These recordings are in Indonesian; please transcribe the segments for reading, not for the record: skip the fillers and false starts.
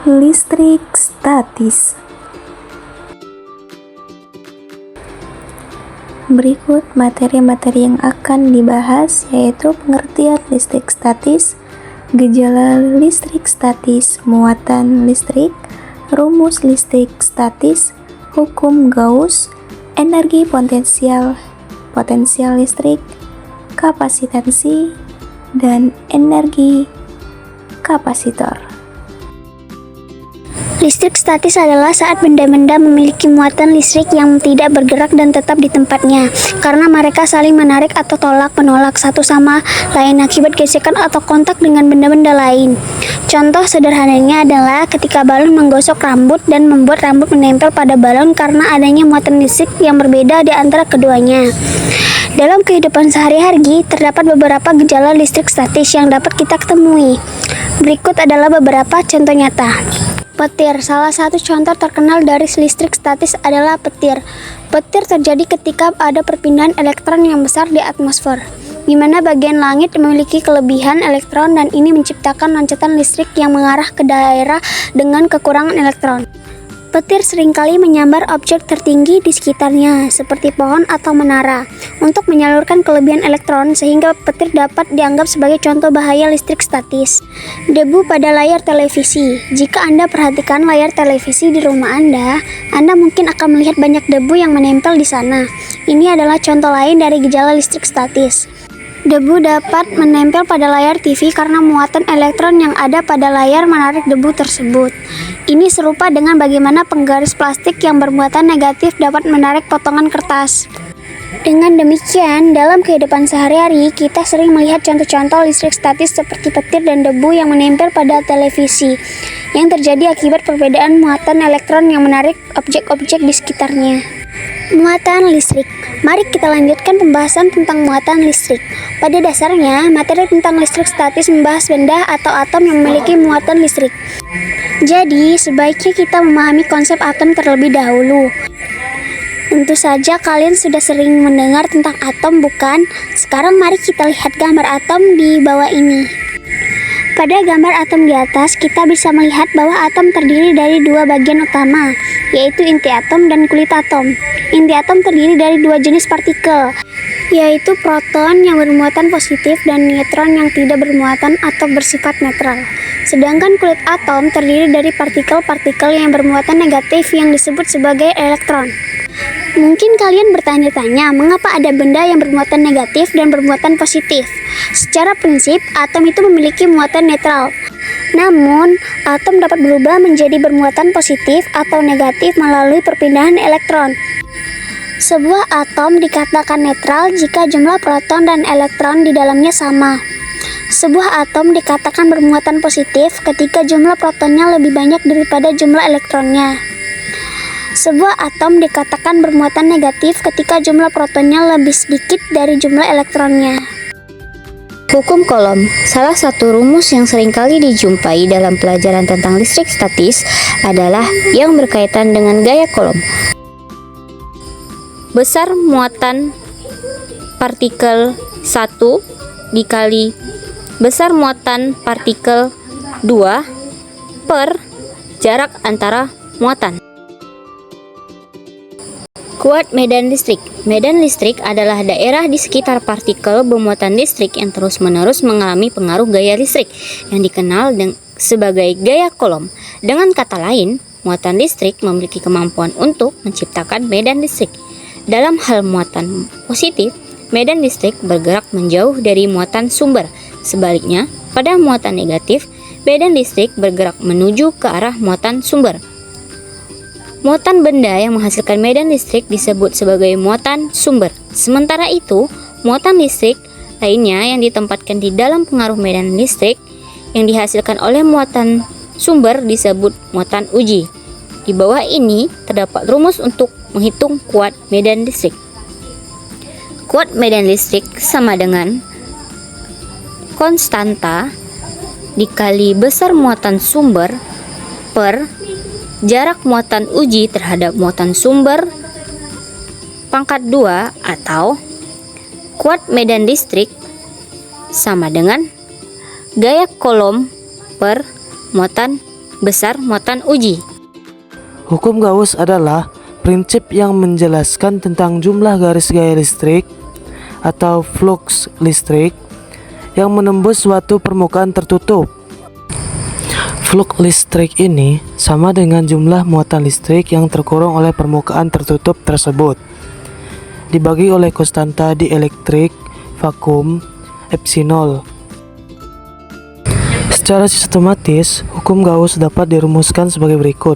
Listrik statis. Berikut materi-materi yang akan dibahas, yaitu pengertian listrik statis, gejala listrik statis, muatan listrik, rumus listrik statis, hukum Gauss, energi potensial, potensial listrik, kapasitansi, dan energi kapasitor. Listrik statis adalah saat benda-benda memiliki muatan listrik yang tidak bergerak dan tetap di tempatnya, karena mereka saling menarik atau tolak-menolak satu sama lain akibat gesekan atau kontak dengan benda-benda lain. Contoh sederhananya adalah ketika balon menggosok rambut dan membuat rambut menempel pada balon karena adanya muatan listrik yang berbeda di antara keduanya. Dalam kehidupan sehari-hari, terdapat beberapa gejala listrik statis yang dapat kita ketemui. Berikut adalah beberapa contoh nyata. Petir. Salah satu contoh terkenal dari listrik statis adalah petir. Petir terjadi ketika ada perpindahan elektron yang besar di atmosfer, di mana bagian langit memiliki kelebihan elektron dan ini menciptakan loncatan listrik yang mengarah ke daerah dengan kekurangan elektron. Petir seringkali menyambar objek tertinggi di sekitarnya, seperti pohon atau menara, untuk menyalurkan kelebihan elektron sehingga petir dapat dianggap sebagai contoh bahaya listrik statis. Debu pada layar televisi. Jika Anda perhatikan layar televisi di rumah Anda mungkin akan melihat banyak debu yang menempel di sana. Ini adalah contoh lain dari gejala listrik statis. Debu dapat menempel pada layar TV karena muatan elektron yang ada pada layar menarik debu tersebut. Ini serupa dengan bagaimana penggaris plastik yang bermuatan negatif dapat menarik potongan kertas. Dengan demikian, dalam kehidupan sehari-hari, kita sering melihat contoh-contoh listrik statis seperti petir dan debu yang menempel pada televisi, yang terjadi akibat perbedaan muatan elektron yang menarik objek-objek di sekitarnya. Muatan listrik. Mari kita lanjutkan pembahasan tentang muatan listrik. Pada dasarnya, materi tentang listrik statis membahas benda atau atom yang memiliki muatan listrik. Jadi, sebaiknya kita memahami konsep atom terlebih dahulu. Tentu saja kalian sudah sering mendengar tentang atom, bukan? Sekarang mari kita lihat gambar atom di bawah ini. Pada gambar atom di atas, kita bisa melihat bahwa atom terdiri dari dua bagian utama, yaitu inti atom dan kulit atom. Inti atom terdiri dari dua jenis partikel, yaitu proton yang bermuatan positif dan neutron yang tidak bermuatan atau bersifat netral. Sedangkan kulit atom terdiri dari partikel-partikel yang bermuatan negatif yang disebut sebagai elektron. Mungkin kalian bertanya-tanya, mengapa ada benda yang bermuatan negatif dan bermuatan positif? Secara prinsip, atom itu memiliki muatan netral. Namun, atom dapat berubah menjadi bermuatan positif atau negatif melalui perpindahan elektron. Sebuah atom dikatakan netral jika jumlah proton dan elektron di dalamnya sama. Sebuah atom dikatakan bermuatan positif ketika jumlah protonnya lebih banyak daripada jumlah elektronnya. Sebuah atom dikatakan bermuatan negatif ketika jumlah protonnya lebih sedikit dari jumlah elektronnya. Hukum Coulomb. Salah satu rumus yang seringkali dijumpai dalam pelajaran tentang listrik statis adalah yang berkaitan dengan gaya Coulomb. Besar muatan partikel 1 dikali besar muatan partikel 2 per jarak antara muatan. Kuat medan listrik. Medan listrik adalah daerah di sekitar partikel bermuatan listrik yang terus-menerus mengalami pengaruh gaya listrik yang dikenal sebagai gaya Coulomb. Dengan kata lain, muatan listrik memiliki kemampuan untuk menciptakan medan listrik. Dalam hal muatan positif, medan listrik bergerak menjauh dari muatan sumber. Sebaliknya, pada muatan negatif, medan listrik bergerak menuju ke arah muatan sumber. Muatan benda yang menghasilkan medan listrik disebut sebagai muatan sumber. Sementara itu, muatan listrik lainnya yang ditempatkan di dalam pengaruh medan listrik yang dihasilkan oleh muatan sumber disebut muatan uji. Di bawah ini terdapat rumus untuk menghitung kuat medan listrik. Kuat medan listrik sama dengan konstanta dikali besar muatan sumber per jarak muatan uji terhadap muatan sumber pangkat 2 atau kuat medan listrik sama dengan gaya Coulomb per muatan besar muatan uji. Hukum Gauss adalah prinsip yang menjelaskan tentang jumlah garis gaya listrik atau flux listrik yang menembus suatu permukaan tertutup. Flux listrik ini sama dengan jumlah muatan listrik yang terkurung oleh permukaan tertutup tersebut, dibagi oleh konstanta dielektrik vakum epsilon. Secara sistematis, hukum Gauss dapat dirumuskan sebagai berikut.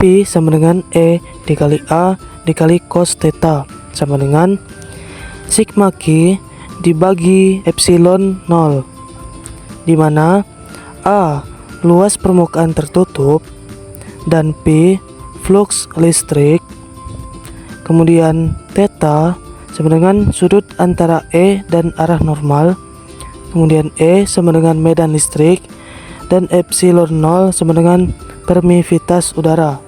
Pi sama dengan E dikali A dikali cos theta sama dengan sigma Q dibagi epsilon 0, di mana A luas permukaan tertutup dan P flux listrik, kemudian theta sama dengan sudut antara E dan arah normal, kemudian E sama dengan medan listrik, dan epsilon 0 sama dengan permisivitas udara.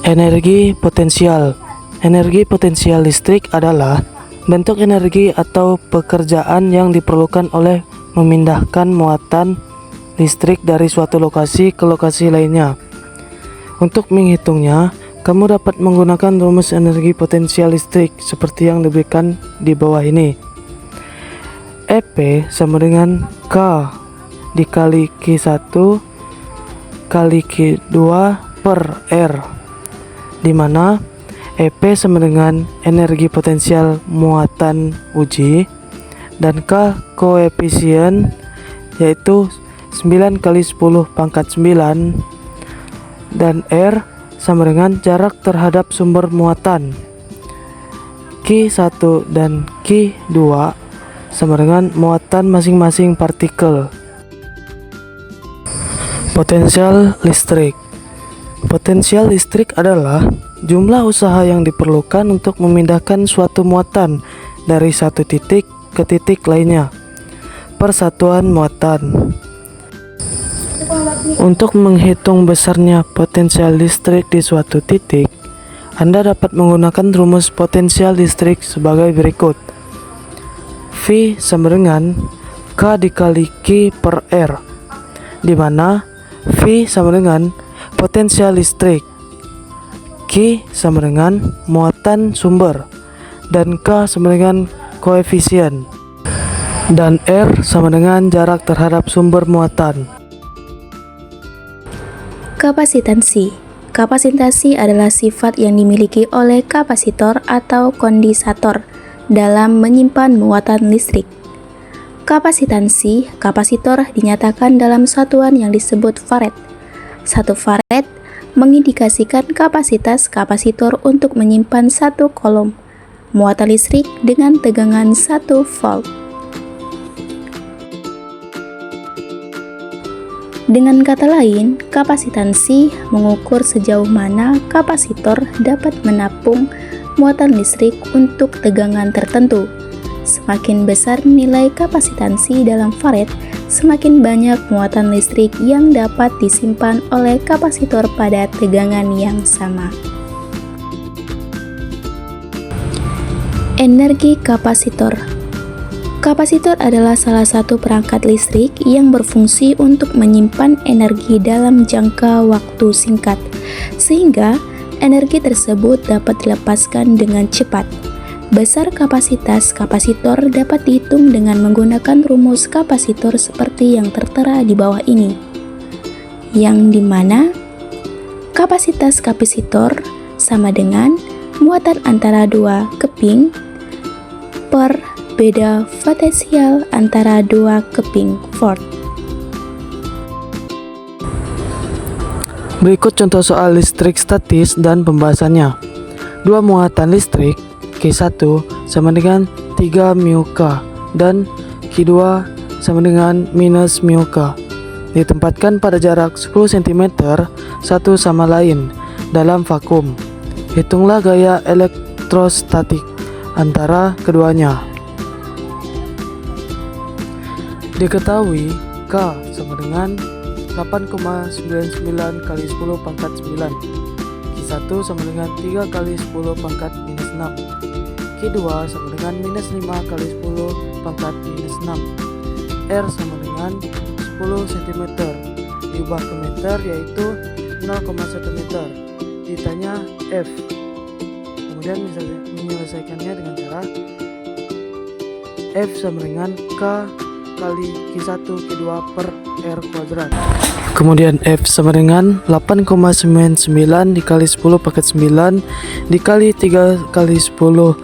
Energi potensial. Energi potensial listrik adalah bentuk energi atau pekerjaan yang diperlukan oleh memindahkan muatan listrik dari suatu lokasi ke lokasi lainnya. Untuk menghitungnya, kamu dapat menggunakan rumus energi potensial listrik seperti yang diberikan di bawah ini. EP sama dengan K dikali Q1 kali Q2 per R, di mana EP sama dengan energi potensial muatan uji dan K koefisien yaitu 9 kali 10 pangkat 9 dan R sama dengan jarak terhadap sumber muatan. Q1 dan Q2 sama dengan muatan masing-masing partikel. Potensial listrik. Potensial listrik adalah jumlah usaha yang diperlukan untuk memindahkan suatu muatan dari satu titik ke titik lainnya. Persatuan muatan. Untuk menghitung besarnya potensial listrik di suatu titik, Anda dapat menggunakan rumus potensial listrik sebagai berikut. V sama dengan K dikali Q per R, di mana V sama dengan potensial listrik, Q sama dengan muatan sumber, dan K sama dengan koefisien, dan R sama dengan jarak terhadap sumber muatan. Kapasitansi. Kapasitansi adalah sifat yang dimiliki oleh kapasitor atau kondensator dalam menyimpan muatan listrik. Kapasitansi kapasitor dinyatakan dalam satuan yang disebut farad. 1 farad mengindikasikan kapasitas kapasitor untuk menyimpan 1 coulomb muatan listrik dengan tegangan 1 volt. Dengan kata lain, kapasitansi mengukur sejauh mana kapasitor dapat menampung muatan listrik untuk tegangan tertentu. Semakin besar nilai kapasitansi dalam farad, semakin banyak muatan listrik yang dapat disimpan oleh kapasitor pada tegangan yang sama. Energi kapasitor. Kapasitor adalah salah satu perangkat listrik yang berfungsi untuk menyimpan energi dalam jangka waktu singkat, sehingga energi tersebut dapat dilepaskan dengan cepat. Besar kapasitas kapasitor dapat dihitung dengan menggunakan rumus kapasitor seperti yang tertera di bawah ini, yang dimana kapasitas kapasitor sama dengan muatan antara dua keping per beda potensial antara dua keping volt. Berikut contoh soal listrik statis dan pembahasannya. Dua muatan listrik Q1 sama dengan 3 μK dan Q2 sama dengan minus μK ditempatkan pada jarak 10 cm satu sama lain dalam vakum. Hitunglah gaya elektrostatik antara keduanya. Diketahui K sama dengan 8,99 kali 10 pangkat 9. Q1 sama dengan 3 kali 10 pangkat minus 6. Q2 sama dengan minus 5 kali 10 pangkat minus 6. R sama dengan 10 cm. Diubah ke meter yaitu 0,1 meter. Ditanya F. Kemudian menyelesaikannya dengan cara F sama dengan K kali Q1 Q2 per R kuadrat. Kemudian F sama dengan 8,99 dikali 10 pangkat 9 dikali 3 kali 10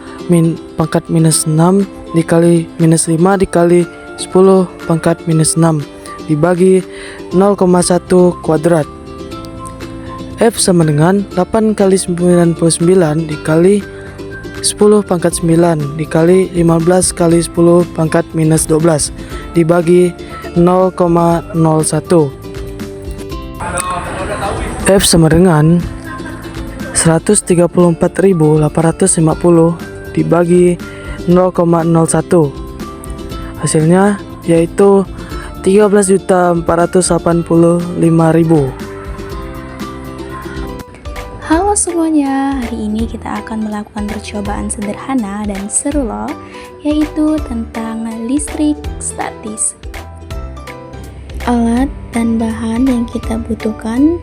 pangkat minus 6 dikali minus 5 dikali 10 pangkat minus 6 dibagi 0,1 kuadrat. F sama dengan 8 kali 99 dikali 10 pangkat 9 dikali 15 kali 10 pangkat minus 12 dibagi 0,01. F sama dengan 134.850 dibagi 0,01. Hasilnya yaitu 13.485.000. Halo semuanya, hari ini kita akan melakukan percobaan sederhana dan seru loh, yaitu tentang listrik statis. Alat dan bahan yang kita butuhkan: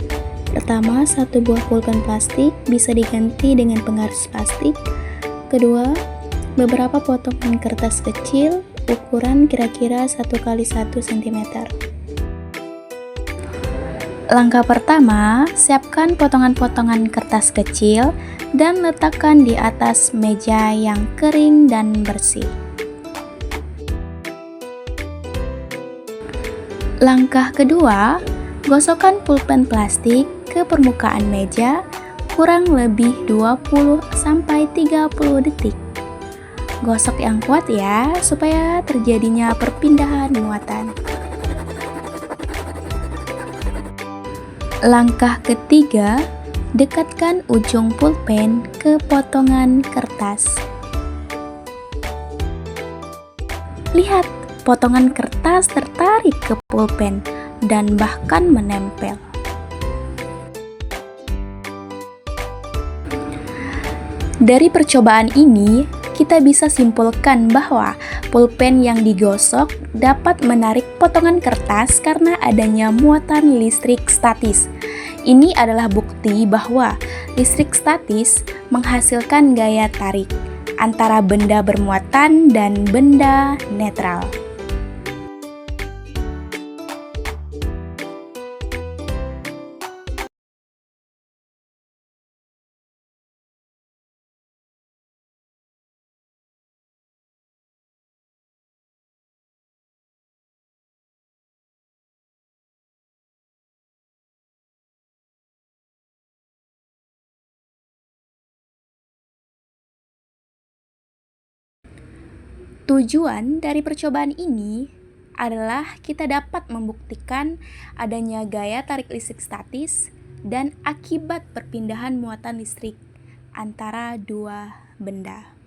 pertama, satu buah pulpen plastik bisa diganti dengan pengaris plastik. Kedua, beberapa potongan kertas kecil ukuran kira-kira 1 kali 1 cm. Langkah pertama, siapkan potongan-potongan kertas kecil dan letakkan di atas meja yang kering dan bersih. Langkah kedua, gosokkan pulpen plastik ke permukaan meja kurang lebih 20-30 detik. Gosok yang kuat ya, supaya terjadinya perpindahan muatan. Langkah ketiga, dekatkan ujung pulpen ke potongan kertas. Lihat, potongan kertas tertarik ke pulpen dan bahkan menempel. Dari percobaan ini, kita bisa simpulkan bahwa pulpen yang digosok dapat menarik potongan kertas karena adanya muatan listrik statis. Ini adalah bukti bahwa listrik statis menghasilkan gaya tarik antara benda bermuatan dan benda netral. Tujuan dari percobaan ini adalah kita dapat membuktikan adanya gaya tarik listrik statis dan akibat perpindahan muatan listrik antara dua benda.